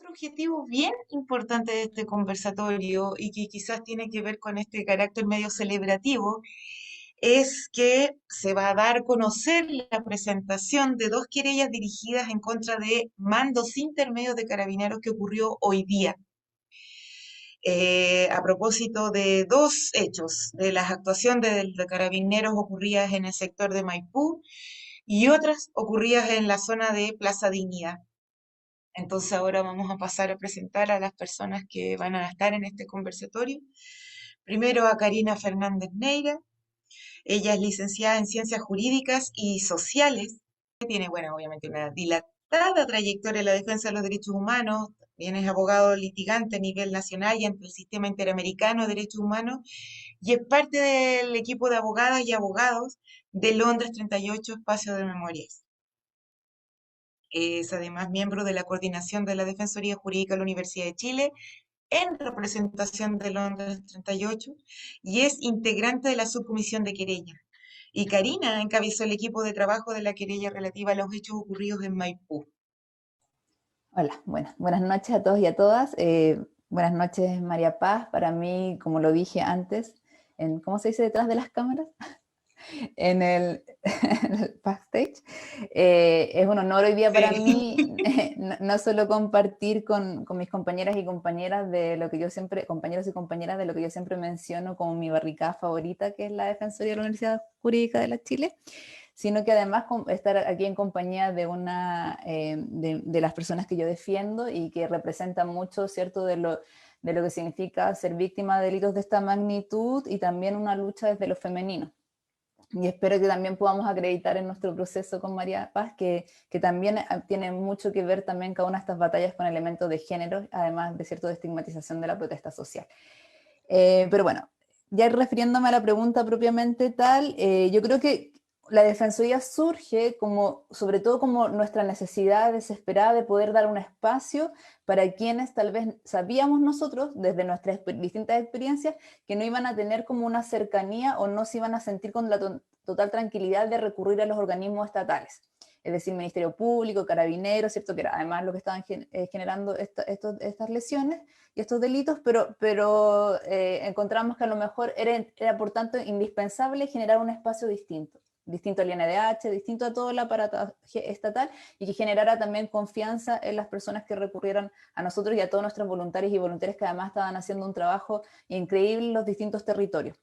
otro objetivo bien importante de este conversatorio y que quizás tiene que ver con este carácter medio celebrativo es que se va a dar a conocer la presentación de dos querellas dirigidas en contra de mandos intermedios de carabineros que ocurrió hoy día. A propósito de dos hechos, de las actuaciones de carabineros ocurridas en el sector de Maipú y otras ocurridas en la zona de Plaza Dignidad. Entonces ahora vamos a pasar a presentar a las personas que van a estar en este conversatorio. Primero a Karina Fernández Neira. Ella es licenciada en Ciencias Jurídicas y Sociales. Tiene, bueno, obviamente una dilatada trayectoria en la defensa de los derechos humanos. También es abogado litigante a nivel nacional y ante el Sistema Interamericano de Derechos Humanos. Y es parte del equipo de abogadas y abogados de Londres 38 Espacio de Memorias. Es además miembro de la coordinación de la Defensoría Jurídica de la Universidad de Chile en representación de Londres 38 y es integrante de la subcomisión de querella. Y Karina encabezó el equipo de trabajo de la querella relativa a los hechos ocurridos en Maipú. Hola, buenas noches a todos y a todas. Buenas noches, María Paz. Para mí, como lo dije antes, ¿cómo se dice detrás de las cámaras? en el, en el backstage. Es un honor hoy día para Sí. mí no solo compartir con mis compañeras y compañeras de lo que yo siempre, compañeros y compañeras de lo que yo siempre menciono como mi barricada favorita, que es la Defensoría de la Universidad Jurídica de la Chile, sino que además estar aquí en compañía de de las personas que yo defiendo y que representan mucho, ¿cierto?, de lo que significa ser víctima de delitos de esta magnitud y también una lucha desde lo femenino. Y espero que también podamos acreditar en nuestro proceso con María Paz que también tiene mucho que ver también cada una de estas batallas con elementos de género, además de cierto de estigmatización de la protesta social. Pero bueno, ya refiriéndome a la pregunta propiamente tal, yo creo que la defensoría surge como, sobre todo como nuestra necesidad desesperada de poder dar un espacio para quienes tal vez sabíamos nosotros, desde nuestras distintas experiencias, que no iban a tener como una cercanía o no se iban a sentir con la total tranquilidad de recurrir a los organismos estatales. Es decir, Ministerio Público, Carabineros, ¿cierto? Que era además lo que estaban generando estas lesiones y estos delitos, pero encontramos que a lo mejor era por tanto indispensable generar un espacio distinto al INDH, distinto a todo el aparato estatal y que generara también confianza en las personas que recurrieran a nosotros y a todos nuestros voluntarios y voluntarias que además estaban haciendo un trabajo increíble en los distintos territorios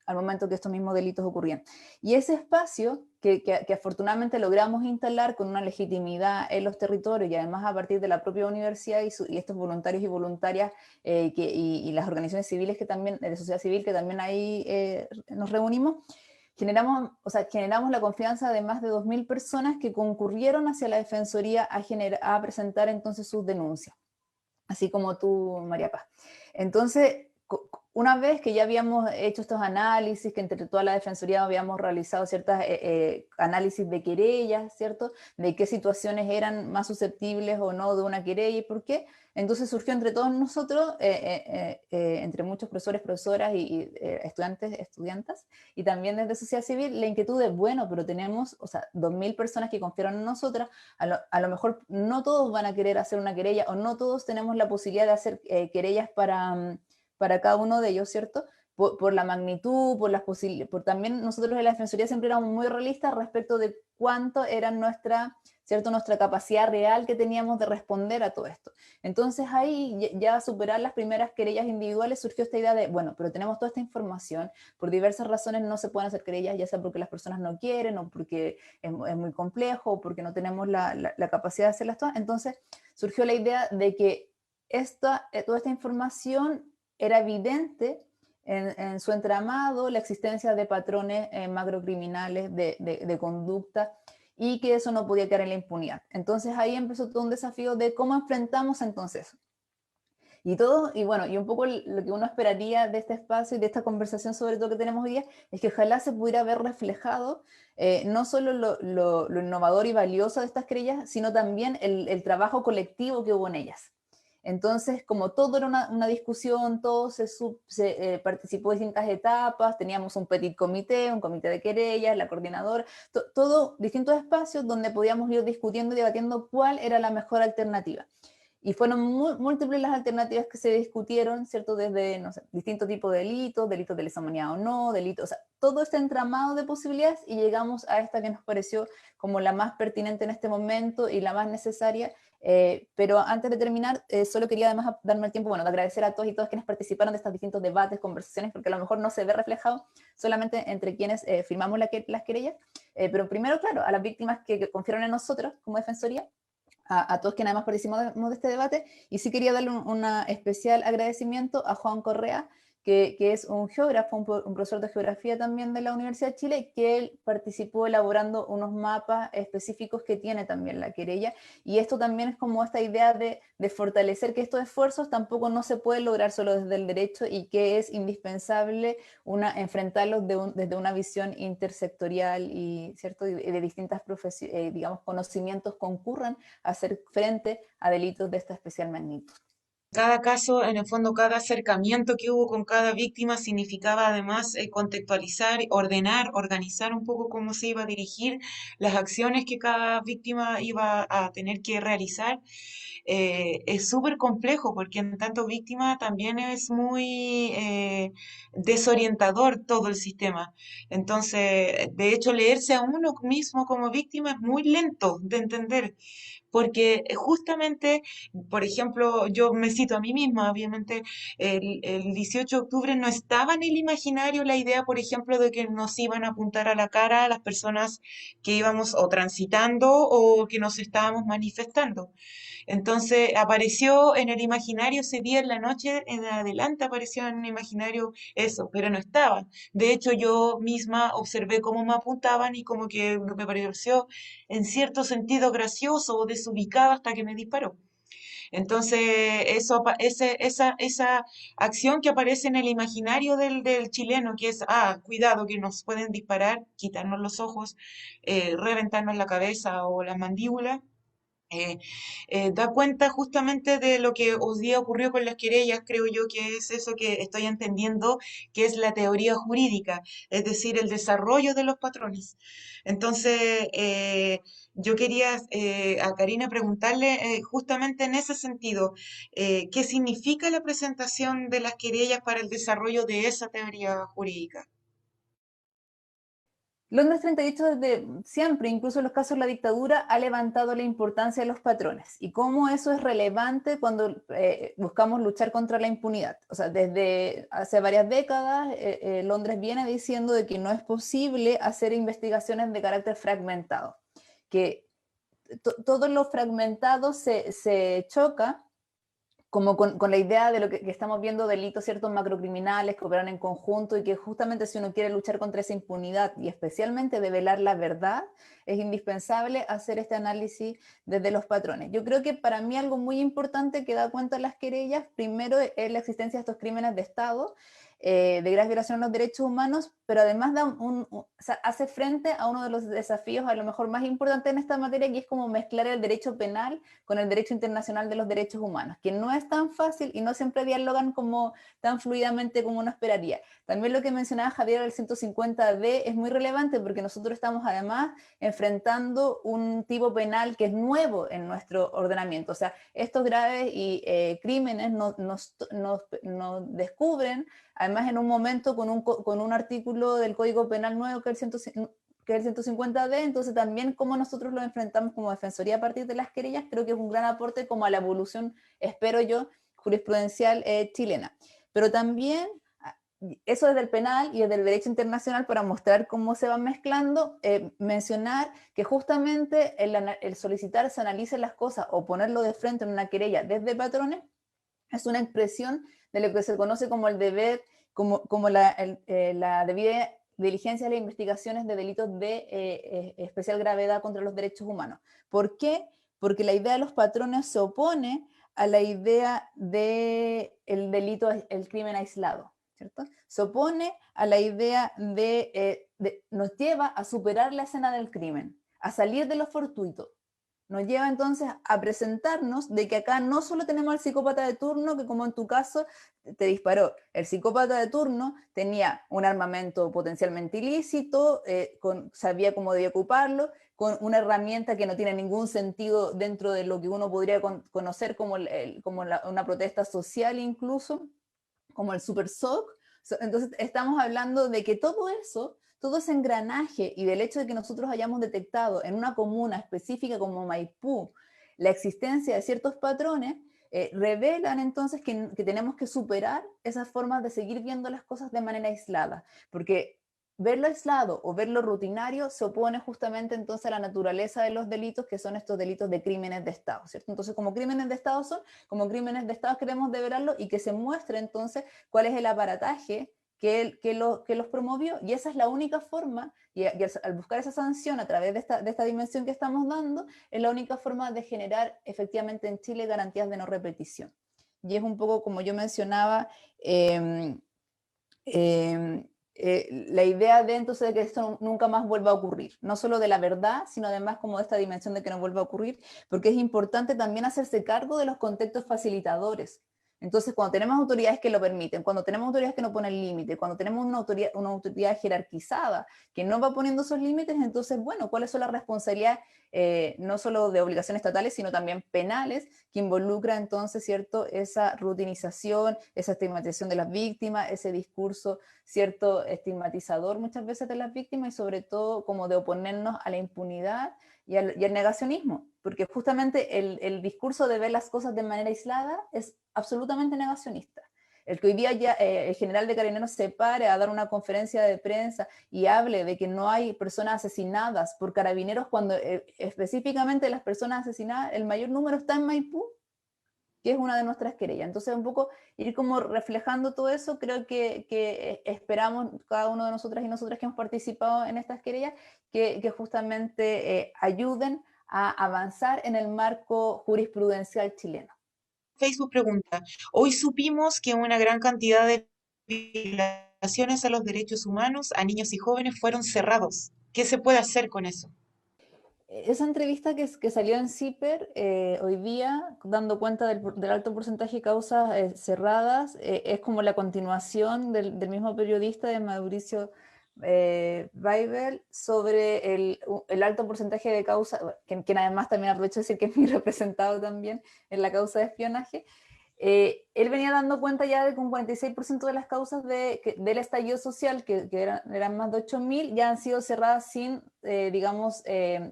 al momento que estos mismos delitos ocurrían. Y ese espacio que afortunadamente logramos instalar con una legitimidad en los territorios y además a partir de la propia universidad y estos voluntarios y voluntarias y las organizaciones civiles que también, de sociedad civil que también ahí nos reunimos, generamos la confianza de más de 2.000 personas que concurrieron hacia la Defensoría a presentar entonces sus denuncias, así como tú, María Paz. Entonces, una vez que ya habíamos hecho estos análisis, que entre toda la Defensoría habíamos realizado ciertos análisis de querellas, ¿cierto? De qué situaciones eran más susceptibles o no de una querella y por qué. Entonces surgió entre todos nosotros, entre muchos profesores, profesoras y estudiantes, estudiantas, y también desde sociedad civil, la inquietud de, bueno, pero tenemos, o sea, 2.000 personas que confiaron en nosotras, a lo mejor no todos van a querer hacer una querella o no todos tenemos la posibilidad de hacer querellas para cada uno de ellos, ¿cierto? Por la magnitud, por las posibilidades, por también nosotros en la Defensoría siempre éramos muy realistas respecto de cuánto era ¿cierto? Nuestra capacidad real que teníamos de responder a todo esto. Entonces ahí ya superar las primeras querellas individuales surgió esta idea de, bueno, pero tenemos toda esta información, por diversas razones no se pueden hacer querellas, ya sea porque las personas no quieren o porque es muy complejo o porque no tenemos la capacidad de hacerlas todas. Entonces surgió la idea de que toda esta información era evidente en su entramado la existencia de patrones macrocriminales de conducta y que eso no podía quedar en la impunidad. Entonces ahí empezó todo un desafío de cómo enfrentamos entonces eso. Y bueno, y un poco lo que uno esperaría de este espacio y de esta conversación sobre todo que tenemos hoy día es que ojalá se pudiera ver reflejado no solo lo innovador y valioso de estas querellas, sino también el trabajo colectivo que hubo en ellas. Entonces, como todo era una discusión, todo participó en distintas etapas, teníamos un petit comité, un comité de querellas, la coordinadora, todo distintos espacios donde podíamos ir discutiendo y debatiendo cuál era la mejor alternativa. Y fueron múltiples las alternativas que se discutieron, ¿cierto? Desde, no sé, distintos tipos de delitos de lesa humanidad o no, delitos, o sea, todo este entramado de posibilidades, y llegamos a esta que nos pareció como la más pertinente en este momento y la más necesaria. Pero antes de terminar, solo quería además darme el tiempo, bueno, de agradecer a todos y todas quienes participaron de estos distintos debates, conversaciones, porque a lo mejor no se ve reflejado solamente entre quienes firmamos las querellas, pero primero, claro, a las víctimas que confiaron en nosotros como Defensoría, a todos quienes además participamos de este debate, y sí quería darle un especial agradecimiento a Juan Correa, que es un geógrafo, un profesor de geografía también de la Universidad de Chile, que él participó elaborando unos mapas específicos que tiene también la querella, y esto también es como esta idea de fortalecer que estos esfuerzos tampoco no se pueden lograr solo desde el derecho, y que es indispensable enfrentarlos desde una visión intersectorial y, ¿cierto? Y de distintas digamos, conocimientos concurran a hacer frente a delitos de esta especial magnitud. Cada caso, en el fondo, cada acercamiento que hubo con cada víctima significaba además contextualizar, ordenar, organizar un poco cómo se iba a dirigir las acciones que cada víctima iba a tener que realizar. Es súper complejo porque en tanto víctima también es muy desorientador todo el sistema. Entonces, de hecho, leerse a uno mismo como víctima es muy lento de entender. Porque justamente, por ejemplo, yo me cito a mí misma, obviamente, el 18 de octubre no estaba en el imaginario la idea, por ejemplo, de que nos iban a apuntar a la cara a las personas que íbamos o transitando o que nos estábamos manifestando. Entonces apareció en el imaginario ese día en la noche, en adelante apareció en el imaginario eso, pero no estaba. De hecho, yo misma observé cómo me apuntaban y como que me pareció en cierto sentido gracioso o desubicado hasta que me disparó. Entonces, esa acción que aparece en el imaginario del chileno, que es, cuidado, que nos pueden disparar, quitarnos los ojos, reventarnos la cabeza o la mandíbula, eh, da cuenta justamente de lo que hoy día ocurrió con las querellas, creo yo que es eso que estoy entendiendo, que es la teoría jurídica, es decir, el desarrollo de los patrones. Entonces, yo quería a Karina preguntarle justamente en ese sentido, ¿qué significa la presentación de las querellas para el desarrollo de esa teoría jurídica? Londres 38 desde siempre, incluso en los casos de la dictadura, ha levantado la importancia de los patrones y cómo eso es relevante cuando buscamos luchar contra la impunidad. O sea, desde hace varias décadas, Londres viene diciendo de que no es posible hacer investigaciones de carácter fragmentado, que todo lo fragmentado se choca como con la idea de lo que estamos viendo, delitos ciertos macrocriminales que operan en conjunto, y que justamente si uno quiere luchar contra esa impunidad y especialmente develar la verdad, es indispensable hacer este análisis desde los patrones. Yo creo que para mí algo muy importante que da cuenta de las querellas, primero es la existencia de estos crímenes de Estado, de grave violación a los derechos humanos, pero además o sea, hace frente a uno de los desafíos a lo mejor más importantes en esta materia, que es como mezclar el derecho penal con el derecho internacional de los derechos humanos, que no es tan fácil y no siempre dialogan como tan fluidamente como uno esperaría. También lo que mencionaba Javier del 150D es muy relevante porque nosotros estamos además enfrentando un tipo penal que es nuevo en nuestro ordenamiento. O sea, estos graves crímenes nos descubren, además en un momento con un artículo del Código Penal nuevo que es el 150D, entonces también cómo nosotros lo enfrentamos como Defensoría a partir de las querellas, creo que es un gran aporte como a la evolución, espero yo, jurisprudencial chilena. Pero también, eso desde el penal y desde el derecho internacional, para mostrar cómo se van mezclando, mencionar que justamente el solicitar se analicen las cosas o ponerlo de frente en una querella desde patrones es una expresión de lo que se conoce como el deber, como la debida diligencia de las investigaciones de delitos de especial gravedad contra los derechos humanos. ¿Por qué? Porque la idea de los patrones se opone a la idea del delito, el crimen aislado, ¿cierto? Se opone a la idea nos lleva a superar la escena del crimen, a salir de lo fortuito. Nos lleva entonces a presentarnos de que acá no solo tenemos al psicópata de turno, que como en tu caso te disparó. El psicópata de turno tenía un armamento potencialmente ilícito, sabía cómo debía ocuparlo, con una herramienta que no tiene ningún sentido dentro de lo que uno podría conocer como, una protesta social incluso, como el Super SOC. Entonces estamos hablando de que todo eso, todo ese engranaje y del hecho de que nosotros hayamos detectado en una comuna específica como Maipú la existencia de ciertos patrones, revelan entonces que tenemos que superar esas formas de seguir viendo las cosas de manera aislada, porque verlo aislado o verlo rutinario se opone justamente entonces a la naturaleza de los delitos, que son estos delitos de crímenes de Estado, ¿cierto? Entonces, como crímenes de Estado son, como crímenes de Estado queremos deberarlo y que se muestre entonces cuál es el aparataje que los promovió, y esa es la única forma, y al buscar esa sanción a través de esta dimensión que estamos dando, es la única forma de generar efectivamente en Chile garantías de no repetición. Y es un poco como yo mencionaba, la idea de entonces de que esto nunca más vuelva a ocurrir, no solo de la verdad, sino además como de esta dimensión de que no vuelva a ocurrir, porque es importante también hacerse cargo de los contextos facilitadores. Entonces, cuando tenemos autoridades que lo permiten, cuando tenemos autoridades que no ponen límite, cuando tenemos una autoridad jerarquizada que no va poniendo esos límites, entonces, bueno, ¿cuáles son las responsabilidades, no solo de obligaciones estatales, sino también penales, que involucra entonces, ¿cierto?, esa rutinización, esa estigmatización de las víctimas, ese discurso, ¿cierto?, estigmatizador muchas veces de las víctimas, y sobre todo como de oponernos a la impunidad y al negacionismo, porque justamente el discurso de ver las cosas de manera aislada es absolutamente negacionista. El que hoy día ya el general de Carabineros se pare a dar una conferencia de prensa y hable de que no hay personas asesinadas por Carabineros, cuando específicamente las personas asesinadas, el mayor número está en Maipú, que es una de nuestras querellas. Entonces, un poco ir como reflejando todo eso, creo que esperamos cada uno de nosotras y nosotras que hemos participado en estas querellas, que justamente ayuden a avanzar en el marco jurisprudencial chileno. Facebook pregunta, hoy supimos que una gran cantidad de violaciones a los derechos humanos a niños y jóvenes fueron cerrados. ¿Qué se puede hacer con eso? Esa entrevista que salió en CIPER hoy día, dando cuenta del alto porcentaje de causas cerradas, es como la continuación del mismo periodista de Mauricio Weibel sobre el alto porcentaje de causas, quien además también aprovecho de decir que es mi representado también en la causa de espionaje. Él venía dando cuenta ya de que un 46% de las causas del estallido social, que eran más de 8.000, ya han sido cerradas sin, digamos,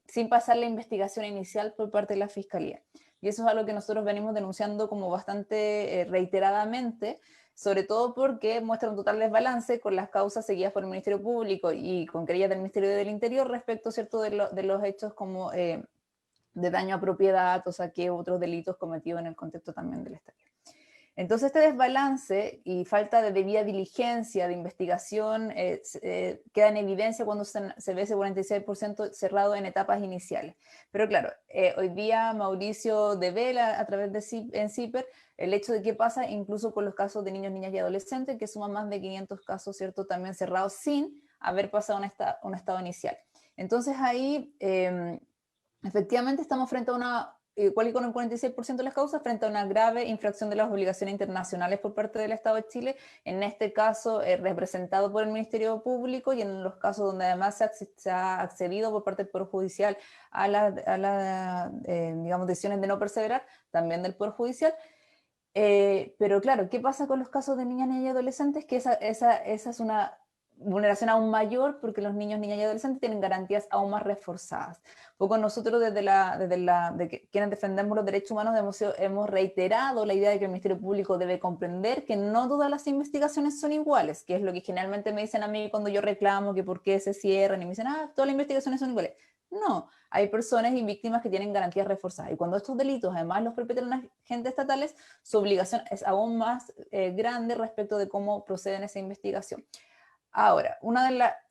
sin pasar la investigación inicial por parte de la Fiscalía. Y eso es algo que nosotros venimos denunciando como bastante reiteradamente, sobre todo porque muestra un total desbalance con las causas seguidas por el Ministerio Público y con querellas del Ministerio del Interior respecto, ¿cierto?, de los hechos como de daño a propiedad, o saqueo, otros delitos cometidos en el contexto también del estallido. Entonces, este desbalance y falta de debida diligencia, de investigación, queda en evidencia cuando se ve ese 46% cerrado en etapas iniciales. Pero claro, hoy día Mauricio devela a través de en CIPER el hecho de qué pasa incluso con los casos de niños, niñas y adolescentes, que suman más de 500 casos, ¿cierto?, también cerrados sin haber pasado un estado inicial. Entonces ahí, efectivamente, estamos frente a una igual y con el 46% de las causas, frente a una grave infracción de las obligaciones internacionales por parte del Estado de Chile, en este caso representado por el Ministerio Público, y en los casos donde además se ha accedido por parte del Poder Judicial a las digamos, decisiones de no perseverar, también del Poder Judicial. Pero claro, ¿qué pasa con los casos de niñas, niñas y adolescentes? Que esa es una vulneración aún mayor, porque los niños, niñas y adolescentes tienen garantías aún más reforzadas. Poco nosotros quienes defendemos los derechos humanos hemos reiterado la idea de que el Ministerio Público debe comprender que no todas las investigaciones son iguales, que es lo que generalmente me dicen a mí cuando yo reclamo que por qué se cierran, y me dicen, todas las investigaciones son iguales. No, hay personas y víctimas que tienen garantías reforzadas, y cuando estos delitos además los perpetran los agentes estatales, su obligación es aún más grande respecto de cómo procede en esa investigación. Ahora,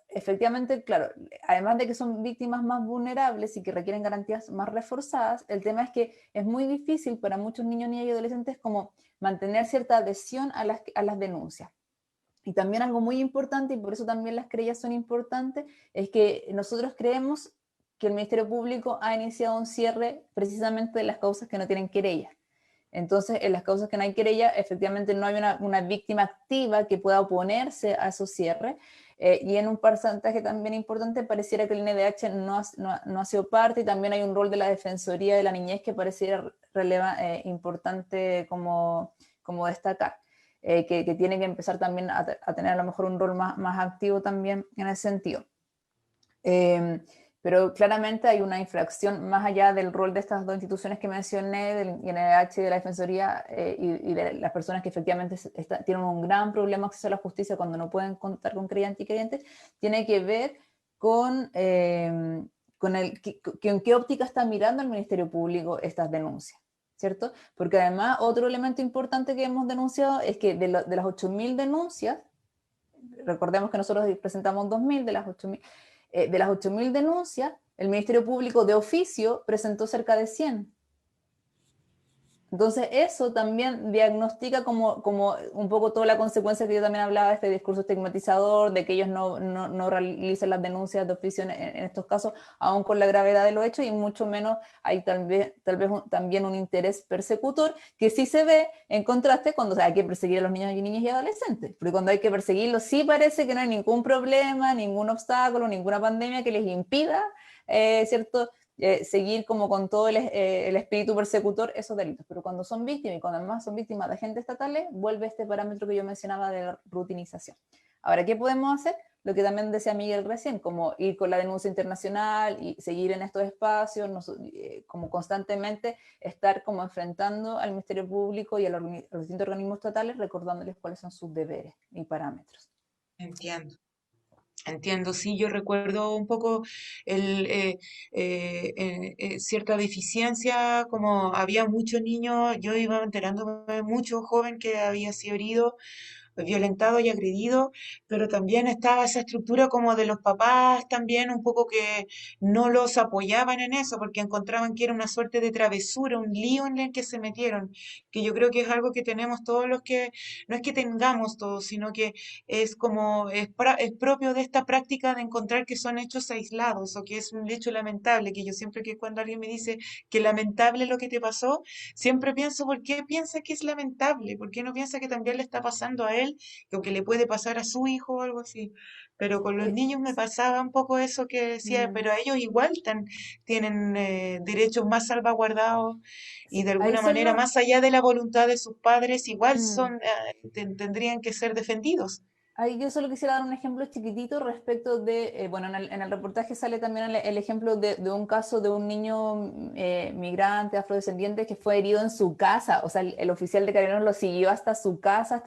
efectivamente, claro, además de que son víctimas más vulnerables y que requieren garantías más reforzadas, el tema es que es muy difícil para muchos niños, niñas y adolescentes como mantener cierta adhesión a las denuncias. Y también algo muy importante, y por eso también las querellas son importantes, es que nosotros creemos que el Ministerio Público ha iniciado un cierre precisamente de las causas que no tienen querella. Entonces, en las causas que no hay querella, efectivamente no hay una víctima activa que pueda oponerse a esos cierres, y en un porcentaje también importante pareciera que el NDH no ha sido parte, y también hay un rol de la Defensoría de la Niñez que pareciera importante como destacar, que tiene que empezar también a tener a lo mejor un rol más activo también en ese sentido. Pero claramente hay una infracción más allá del rol de estas dos instituciones que mencioné, del INDH y de la Defensoría, y de las personas que efectivamente tienen un gran problema de acceso a la justicia cuando no pueden contar con creyentes y creyentes, tiene que ver con en qué óptica está mirando el Ministerio Público estas denuncias, ¿cierto? Porque además otro elemento importante que hemos denunciado es que de las 8.000 denuncias, recordemos que nosotros presentamos 2.000 de las 8.000, de las 8.000 denuncias, el Ministerio Público de oficio presentó cerca de 100. Entonces eso también diagnostica como un poco toda la consecuencia que yo también hablaba de este discurso estigmatizador, de que ellos no realicen las denuncias de oficio en estos casos, aún con la gravedad de los hechos, y mucho menos hay tal vez también un interés persecutor, que sí se ve en contraste cuando hay que perseguir a los niños y niñas y adolescentes, porque cuando hay que perseguirlos sí parece que no hay ningún problema, ningún obstáculo, ninguna pandemia que les impida, ¿cierto?, seguir como con todo el espíritu persecutor esos delitos. Pero cuando son víctimas, y cuando además son víctimas de agentes estatales, vuelve este parámetro que yo mencionaba de la rutinización. Ahora, ¿qué podemos hacer? Lo que también decía Miguel recién, como ir con la denuncia internacional y seguir en estos espacios, como constantemente estar como enfrentando al Ministerio Público y a los distintos organismos estatales, recordándoles cuáles son sus deberes y parámetros. Entiendo. Entiendo, sí, yo recuerdo un poco cierta deficiencia, como había muchos niños, yo iba enterándome de mucho joven que había sido herido, violentado y agredido, pero también estaba esa estructura como de los papás también, un poco que no los apoyaban en eso, porque encontraban que era una suerte de travesura, un lío en el que se metieron, que yo creo que es algo que tenemos todos los que, no es que tengamos todos, sino que es como, es propio de esta práctica de encontrar que son hechos aislados o que es un hecho lamentable, que yo siempre que cuando alguien me dice que lamentable lo que te pasó, siempre pienso, ¿por qué piensa que es lamentable? ¿Por qué no piensa que también le está pasando a él, que aunque le puede pasar a su hijo o algo así? Pero con los niños me pasaba un poco eso que decía, Mm. pero a ellos igual tienen derechos más salvaguardados y Sí, de ahí alguna manera, solo... más allá de la voluntad de sus padres, igual Mm. tendrían que ser defendidos. Ahí yo solo quisiera dar un ejemplo chiquitito respecto de, bueno, en el reportaje sale también el ejemplo de un caso de un niño migrante, afrodescendiente, que fue herido en su casa. O sea, el oficial de Carabineros lo siguió hasta su casa,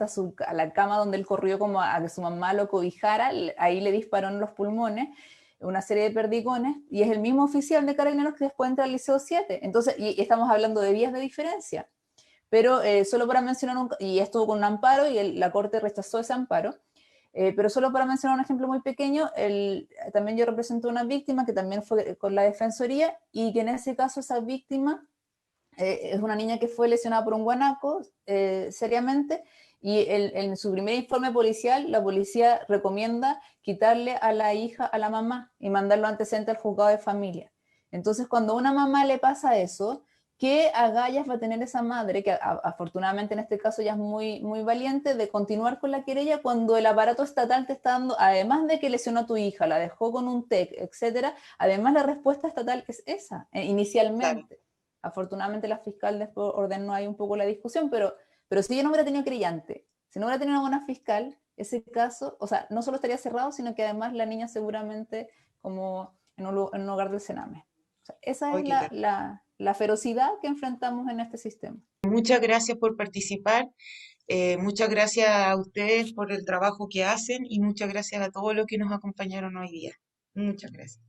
a la cama donde él corrió como a que su mamá lo cobijara. Ahí le disparó en los pulmones una serie de perdigones, y es el mismo oficial de Carabineros que después entra al Liceo 7. Entonces, y estamos hablando de días de diferencia. Pero solo para mencionar, y estuvo con un amparo, y la Corte rechazó ese amparo. Pero solo para mencionar un ejemplo muy pequeño, también yo represento una víctima que también fue con la Defensoría, y que en ese caso esa víctima es una niña que fue lesionada por un guanaco seriamente, y en su primer informe policial la policía recomienda quitarle a la hija a la mamá y mandarlo antecedente al juzgado de familia. Entonces, cuando a una mamá le pasa eso, ¿qué agallas va a tener esa madre, que afortunadamente en este caso ya es muy valiente, de continuar con la querella cuando el aparato estatal te está dando, además de que lesionó a tu hija, la dejó con un TEC, etcétera, además la respuesta estatal es esa, Claro, inicialmente? Afortunadamente la fiscal después ordenó ahí un poco la discusión, pero si yo no hubiera tenido querellante, si no hubiera tenido una buena fiscal, ese caso, o sea, no solo estaría cerrado, sino que además la niña seguramente como en un hogar del Sename. O sea, esa hoy es qué terrible. la ferocidad que enfrentamos en este sistema. Muchas gracias por participar. Muchas gracias a ustedes por el trabajo que hacen y muchas gracias a todos los que nos acompañaron hoy día. Muchas gracias.